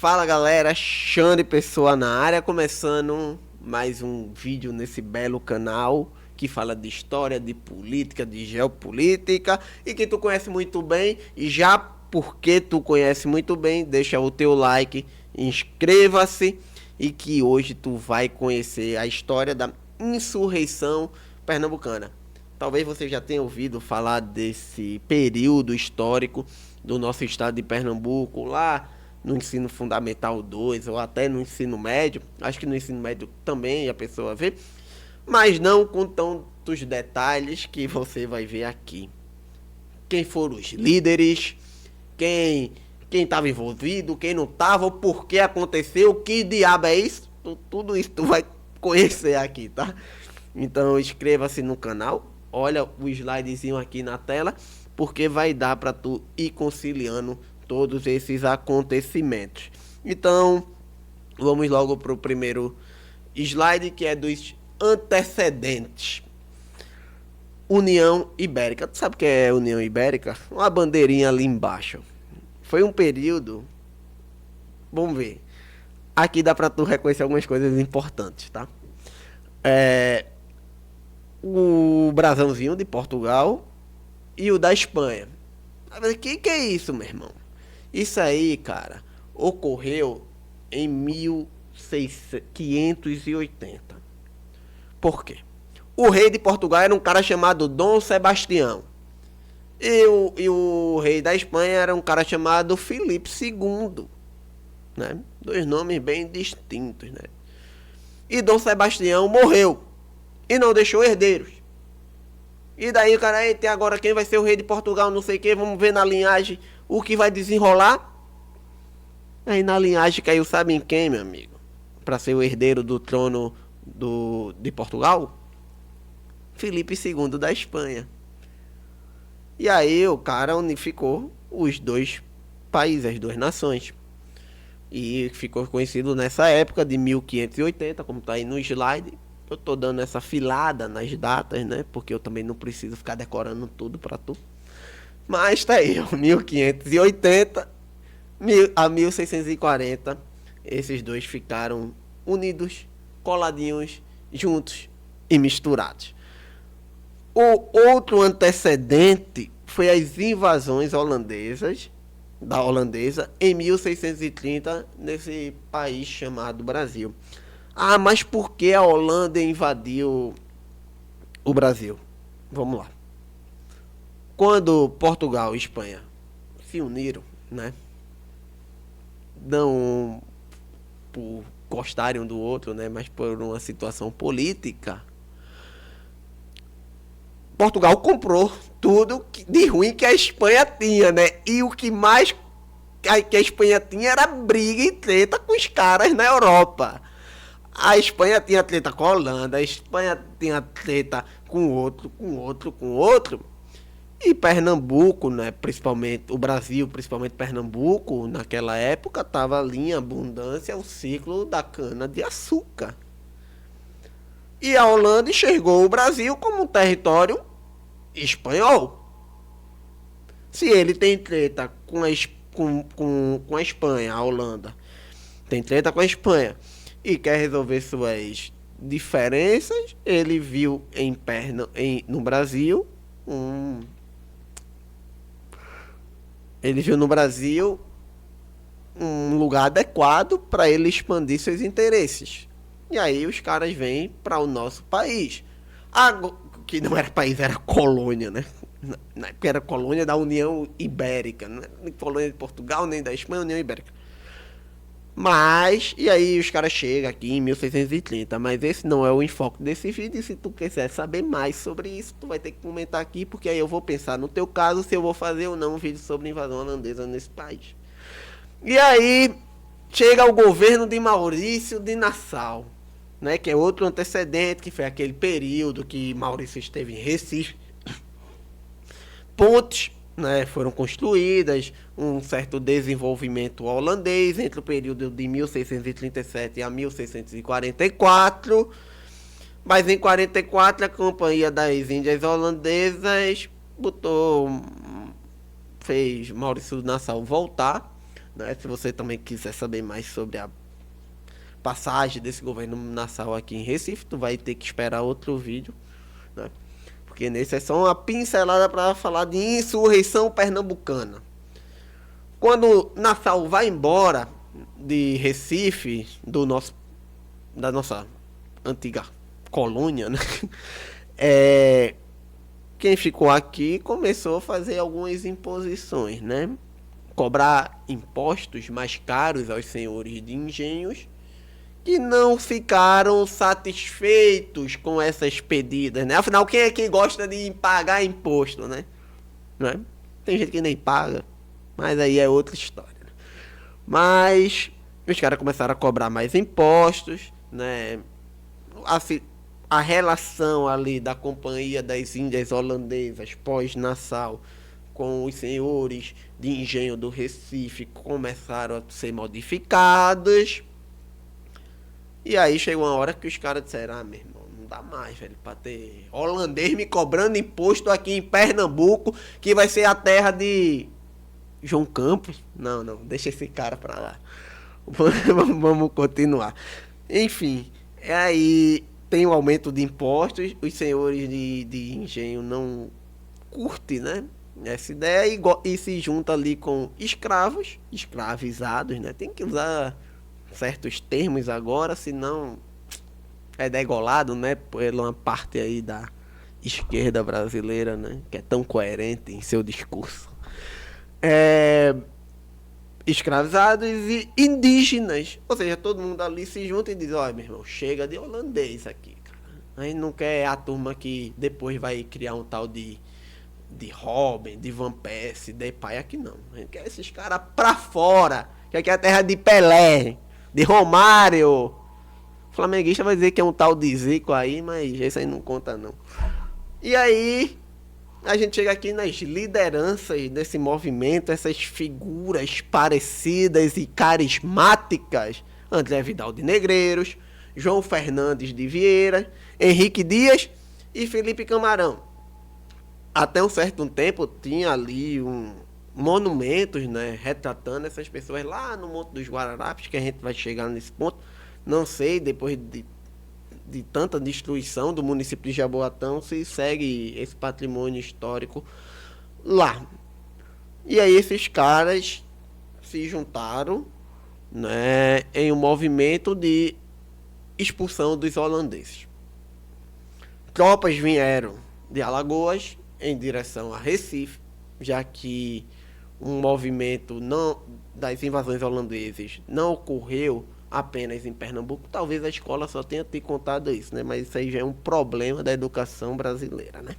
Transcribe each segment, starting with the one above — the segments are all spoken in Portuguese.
Fala galera, Xande Pessoa na área, começando mais um vídeo nesse belo canal que fala de história, de política, de geopolítica e que tu conhece muito bem. E já porque tu conhece muito bem, deixa o teu like, inscreva-se e que hoje tu vai conhecer a história da insurreição pernambucana. Talvez você já tenha ouvido falar desse período histórico do nosso estado de Pernambuco lá no ensino fundamental 2 ou até no ensino médio. Acho que no ensino médio também a pessoa vê, mas não com tantos detalhes que você vai ver aqui. Quem foram os líderes, quem estava envolvido, quem não estava, o porquê aconteceu, que diabo é isso? Tudo isso tu vai conhecer aqui, tá? Então inscreva-se no canal, olha o slidezinho aqui na tela, porque vai dar para tu ir conciliando todos esses acontecimentos. Então, vamos logo para o primeiro slide, que é dos antecedentes. União Ibérica. Tu sabe o que é União Ibérica? Uma bandeirinha ali embaixo. Foi um período... Vamos ver. Aqui dá para tu reconhecer algumas coisas importantes, tá? O brasãozinho de Portugal e o da Espanha. O que é isso, meu irmão? Isso aí, cara, ocorreu em 1580. Por quê? O rei de Portugal era um cara chamado Dom Sebastião. E o rei da Espanha era um cara chamado Filipe II. Né? Dois nomes bem distintos, né? E Dom Sebastião morreu e não deixou herdeiros. E daí o cara, eita, agora quem vai ser o rei de Portugal, não sei o que, vamos ver na linhagem o que vai desenrolar. Aí na linhagem caiu, sabe em quem, meu amigo? Para ser o herdeiro do trono de Portugal? Filipe II da Espanha. E aí o cara unificou os dois países, as duas nações. E ficou conhecido nessa época de 1580, como tá aí no slide. Eu tô dando essa filada nas datas, né? Porque eu também não preciso ficar decorando tudo pra tu. Mas tá aí, 1580 a 1640. Esses dois ficaram unidos, coladinhos, juntos e misturados. O outro antecedente foi as invasões holandesas, da holandesa, em 1630, nesse país chamado Brasil. Ah, mas por que a Holanda invadiu o Brasil? Vamos lá. Quando Portugal e Espanha se uniram, né? Não por gostarem um do outro, né? Mas por uma situação política. Portugal comprou tudo de ruim que a Espanha tinha, né? E o que mais que a Espanha tinha era briga e treta com os caras na Europa. A Espanha tinha treta com a Holanda, a Espanha tinha treta com outro. E Pernambuco, né, principalmente o Brasil, principalmente Pernambuco, naquela época estava ali em abundância o ciclo da cana de açúcar. E a Holanda enxergou o Brasil como um território espanhol. Se ele tem treta com a Espanha, a Holanda tem treta com a Espanha e quer resolver suas diferenças, ele viu no Brasil um lugar adequado para ele expandir seus interesses. E aí os caras vêm para o nosso país. Que não era país, era colônia, né? Na época era colônia da União Ibérica. Não era nem colônia de Portugal, nem da Espanha, União Ibérica. Mas, e aí os caras chegam aqui em 1630, mas esse não é o enfoque desse vídeo. E se tu quiser saber mais sobre isso, tu vai ter que comentar aqui, porque aí eu vou pensar no teu caso se eu vou fazer ou não um vídeo sobre invasão holandesa nesse país. E aí chega o governo de Maurício de Nassau, né, que é outro antecedente, que foi aquele período que Maurício esteve em Recife. Pontes, né, foram construídas, um certo desenvolvimento holandês entre o período de 1637 a 1644. Mas em 44 a Companhia das Índias Holandesas fez Maurício de Nassau voltar, né? Se você também quiser saber mais sobre a passagem desse governo Nassau aqui em Recife, tu vai ter que esperar outro vídeo, né? Porque nesse é só uma pincelada para falar de insurreição pernambucana. Quando Nassau vai embora de Recife, da nossa antiga colônia, né? Quem ficou aqui começou a fazer algumas imposições, né? Cobrar impostos mais caros aos senhores de engenhos que não ficaram satisfeitos com essas pedidas, né? Afinal, quem é que gosta de pagar imposto, né? Não é? Tem gente que nem paga, mas aí é outra história, né? Mas os caras começaram a cobrar mais impostos, né? A relação ali da Companhia das Índias Holandesas pós-Nassau com os senhores de engenho do Recife começaram a ser modificadas. E aí chegou uma hora que os caras disseram: ah, meu irmão, não dá mais, velho, pra ter holandês me cobrando imposto aqui em Pernambuco, que vai ser a terra de João Campos. Não, não, deixa esse cara pra lá. Vamos continuar. Enfim, aí tem o aumento de impostos, os senhores de engenho não curtem, né? Essa ideia e se junta ali com escravos, escravizados, né? Tem que usar certos termos agora, senão é degolado, né? Por uma parte aí da esquerda brasileira, né? Que é tão coerente em seu discurso. Escravizados e indígenas. Ou seja, todo mundo ali se junta e diz: olha, meu irmão, chega de holandês aqui, cara. A gente não quer a turma que depois vai criar um tal de Robin, de Van Persie, de pai aqui não. A gente quer esses caras pra fora. Que aqui é a terra de Pelé, de Romário. O flamenguista vai dizer que é um tal de Zico aí, mas esse aí não conta não. E aí a gente chega aqui nas lideranças desse movimento, essas figuras parecidas e carismáticas: André Vidal de Negreiros, João Fernandes de Vieira, Henrique Dias e Felipe Camarão. Até um certo tempo tinha ali monumentos, né, retratando essas pessoas lá no Monte dos Guararapes, que a gente vai chegar nesse ponto. Não sei, depois de tanta destruição do município de Jaboatão, se segue esse patrimônio histórico lá. E aí esses caras se juntaram, né, em um movimento de expulsão dos holandeses. Tropas vieram de Alagoas em direção a Recife, já que um movimento das invasões holandesas não ocorreu apenas em Pernambuco. Talvez a escola só tenha te contado isso, né? Mas isso aí já é um problema da educação brasileira, né?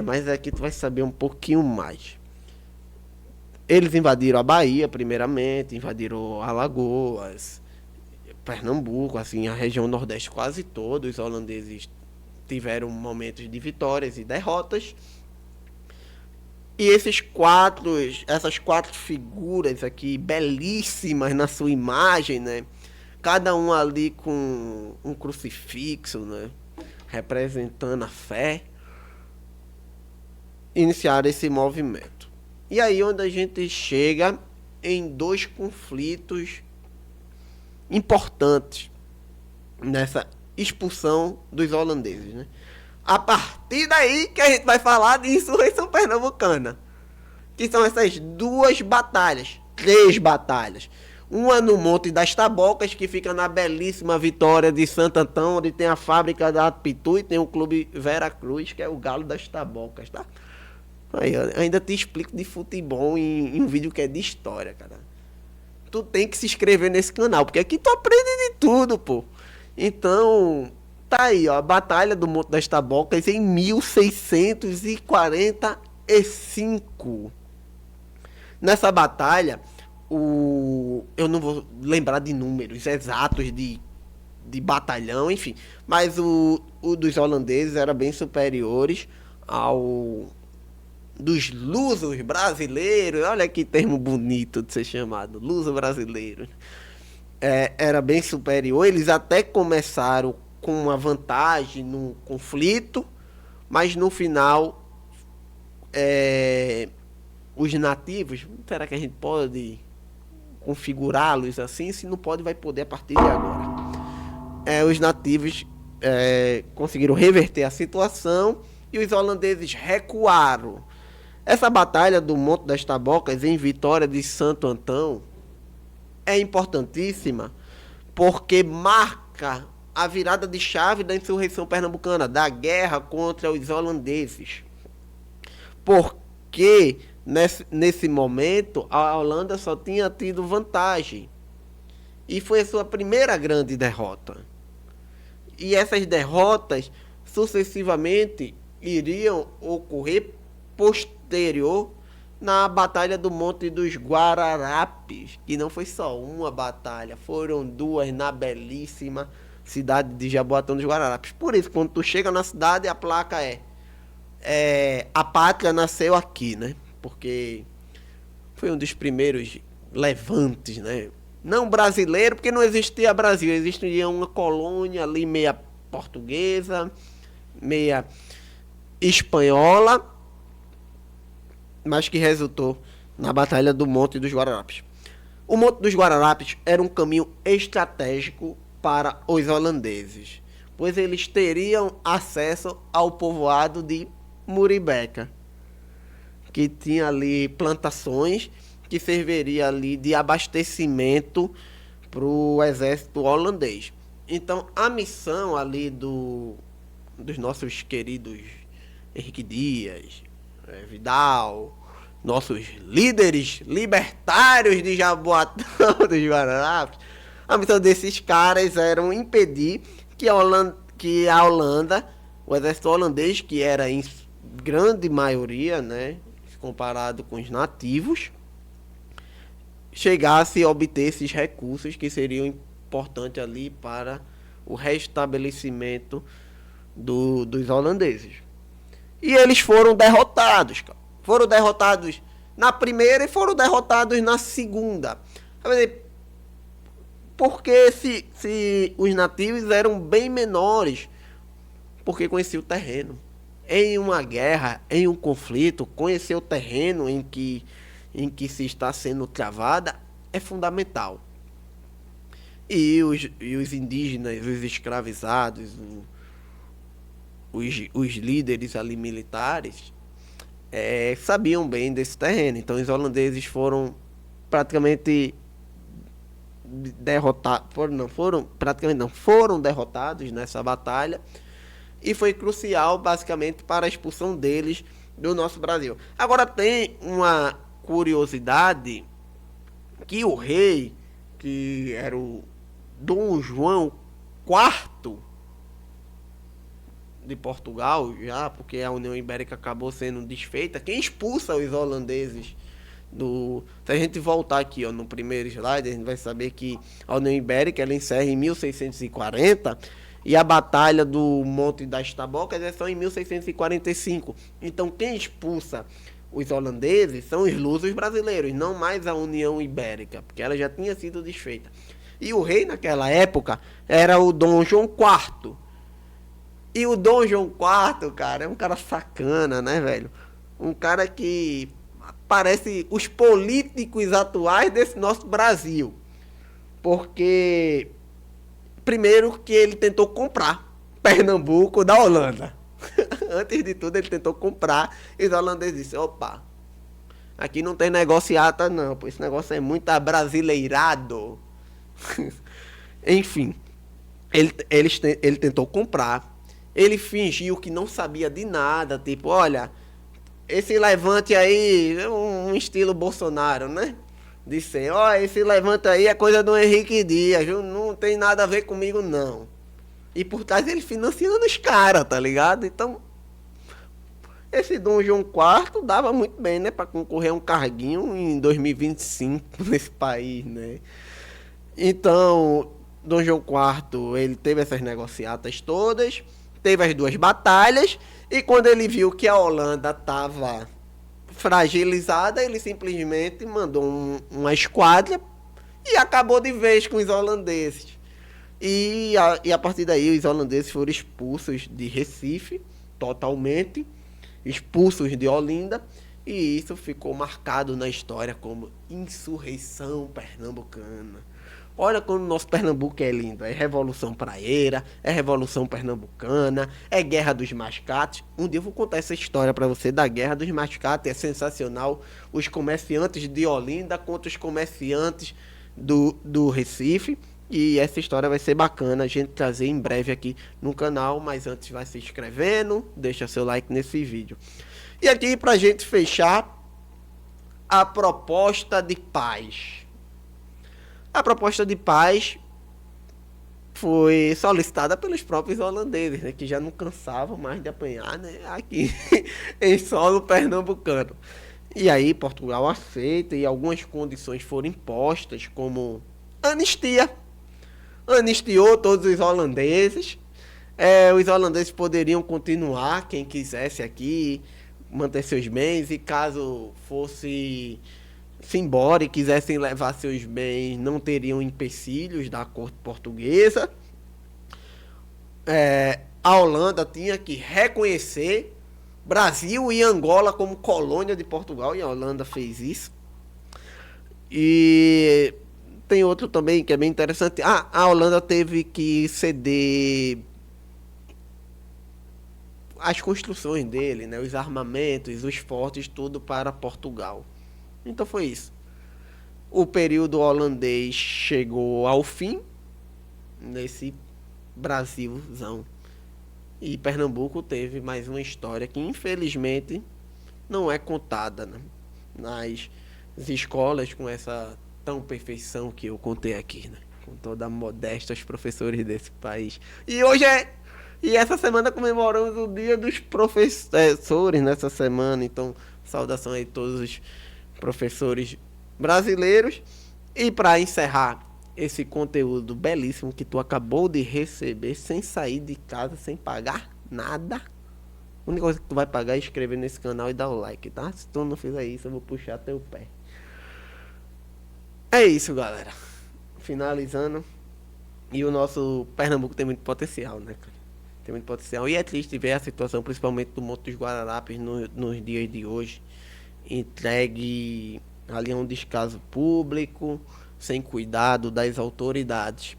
Mas aqui tu vai saber um pouquinho mais. Eles invadiram a Bahia, primeiramente, invadiram Alagoas, Pernambuco, assim, a região Nordeste quase toda. Os holandeses tiveram momentos de vitórias e derrotas. E essas quatro figuras aqui, belíssimas na sua imagem, né? Cada um ali com um crucifixo, né? Representando a fé, iniciaram esse movimento. E aí onde a gente chega em dois conflitos importantes nessa expulsão dos holandeses, né? A partir daí que a gente vai falar de insurreição pernambucana, que são essas três batalhas. Uma no Monte das Tabocas, que fica na belíssima Vitória de Santo Antão, onde tem a fábrica da Pitu e tem o clube Vera Cruz, que é o Galo das Tabocas, tá? Aí, eu ainda te explico de futebol em um vídeo que é de história, cara. Tu tem que se inscrever nesse canal, porque aqui tu aprende de tudo, pô. Então, tá aí, ó, a Batalha do Monte das Tabocas em 1645. Nessa batalha, eu não vou lembrar de números exatos de batalhão, enfim, mas o dos holandeses era bem superiores ao dos lusos brasileiros. Olha que termo bonito de ser chamado, luso brasileiro. Era bem superior. Eles até começaram com uma vantagem no conflito, mas no final os nativos, será que a gente pode configurá-los assim, se não pode, vai poder a partir de agora. Os nativos conseguiram reverter a situação e os holandeses recuaram. Essa batalha do Monte das Tabocas em Vitória de Santo Antão é importantíssima porque marca a virada de chave da insurreição pernambucana, da guerra contra os holandeses. Porque nesse momento a Holanda só tinha tido vantagem. E foi a sua primeira grande derrota. E essas derrotas sucessivamente iriam ocorrer posterior na Batalha do Monte dos Guararapes, que não foi só uma batalha, foram duas na belíssima cidade de Jaboatão dos Guararapes. Por isso, quando tu chega na cidade, a placa a pátria nasceu aqui, né? Porque foi um dos primeiros levantes, né? Não brasileiro, porque não existia Brasil, existia uma colônia ali meia portuguesa, meia espanhola, mas que resultou na Batalha do Monte dos Guararapes. O Monte dos Guararapes era um caminho estratégico para os holandeses, pois eles teriam acesso ao povoado de Muribeca, que tinha ali plantações que serviria ali de abastecimento para o exército holandês. Então, a missão ali dos nossos queridos Henrique Dias, Vidal, nossos líderes libertários de Jaboatão dos Guararapes, a missão desses caras era impedir que a Holanda, o exército holandês, que era em grande maioria, né, comparado com os nativos, chegasse a obter esses recursos que seriam importantes ali para o restabelecimento dos holandeses. E eles foram derrotados, cara. Foram derrotados na primeira e foram derrotados na segunda. Porque se os nativos eram bem menores, porque conheciam o terreno. Em uma guerra, em um conflito, conhecer o terreno em que se está sendo travada é fundamental. E os indígenas, os escravizados, os líderes ali militares sabiam bem desse terreno. Então os holandeses foram praticamente derrotados, foram derrotados nessa batalha, e foi crucial basicamente para a expulsão deles do nosso Brasil. Agora tem uma curiosidade, que o rei, que era o Dom João IV de Portugal, já porque a União Ibérica acabou sendo desfeita, quem expulsa os holandeses se a gente voltar aqui, ó, no primeiro slide, a gente vai saber que a União Ibérica ela encerra em 1640 e a Batalha do Monte das Tabocas é só em 1645. Então quem expulsa os holandeses são os lusos brasileiros, não mais a União Ibérica, porque ela já tinha sido desfeita. E o rei naquela época era o Dom João IV. E o Dom João IV, cara, é um cara sacana, né, velho? Um cara que parece os políticos atuais desse nosso Brasil. Porque, primeiro, que ele tentou comprar Pernambuco da Holanda. Antes de tudo, ele tentou comprar e os holandeses disseram: opa, aqui não tem negociata não, pô, esse negócio é muito abrasileirado. Enfim, ele tentou comprar. Ele fingiu que não sabia de nada, tipo, olha, esse levante aí é um estilo Bolsonaro, né? Disse, ó, esse levante aí é coisa do Henrique Dias, não tem nada a ver comigo não. E por trás ele financiando os caras, tá ligado? Então, esse Dom João IV dava muito bem, né? Pra concorrer a um carguinho em 2025 nesse país, né? Então, Dom João IV, ele teve essas negociatas todas, teve as duas batalhas, e quando ele viu que a Holanda estava fragilizada, ele simplesmente mandou uma esquadra e acabou de vez com os holandeses. E a partir daí os holandeses foram expulsos de Recife, totalmente, expulsos de Olinda, E isso ficou marcado na história como insurreição pernambucana. Olha como o nosso Pernambuco é lindo. É Revolução Praieira, é Revolução Pernambucana, é Guerra dos Mascates. Um dia eu vou contar essa história para você da Guerra dos Mascates. É sensacional. Os comerciantes de Olinda contra os comerciantes do Recife. E essa história vai ser bacana a gente trazer em breve aqui no canal. Mas antes vai se inscrevendo, deixa seu like nesse vídeo. E aqui pra gente fechar, a proposta de paz. A proposta de paz foi solicitada pelos próprios holandeses, né, que já não cansavam mais de apanhar, né, aqui em solo pernambucano. E aí Portugal aceita e algumas condições foram impostas, como anistia. Anistiou todos os holandeses. Os holandeses poderiam continuar, quem quisesse aqui, manter seus bens, e caso fosse se embora e quisessem levar seus bens, não teriam empecilhos da corte portuguesa. A Holanda tinha que reconhecer Brasil e Angola como colônia de Portugal, e a Holanda fez isso. E tem outro também que é bem interessante. A Holanda teve que ceder as construções dele, né, os armamentos, os fortes, tudo para Portugal. Então foi isso. O período holandês chegou ao fim nesse Brasilzão. E Pernambuco teve mais uma história que infelizmente não é contada, né, nas escolas com essa tão perfeição que eu contei aqui, né? Com toda a modéstia aos professores desse país. E essa semana comemoramos o Dia dos Professores nessa semana. Então, saudação aí a todos os professores brasileiros. E para encerrar esse conteúdo belíssimo que tu acabou de receber sem sair de casa, sem pagar nada, a única coisa que tu vai pagar é inscrever nesse canal e dar o like, tá? Se tu não fizer isso, eu vou puxar teu pé. É isso, galera. Finalizando. E o nosso Pernambuco tem muito potencial, né, cara? Tem muito potencial. E é triste ver a situação, principalmente do Monte dos Guararapes, nos dias de hoje. Entregue ali a um descaso público, sem cuidado das autoridades.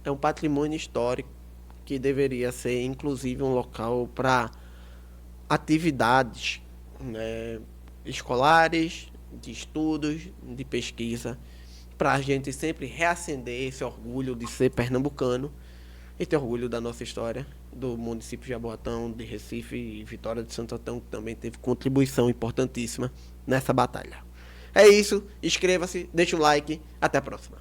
É um patrimônio histórico que deveria ser, inclusive, um local para atividades, né, escolares, de estudos, de pesquisa, para a gente sempre reacender esse orgulho de ser pernambucano e ter orgulho da nossa história, do município de Jaboatão, de Recife e Vitória de Santo Antão, que também teve contribuição importantíssima nessa batalha. É isso, inscreva-se, deixa o like, até a próxima.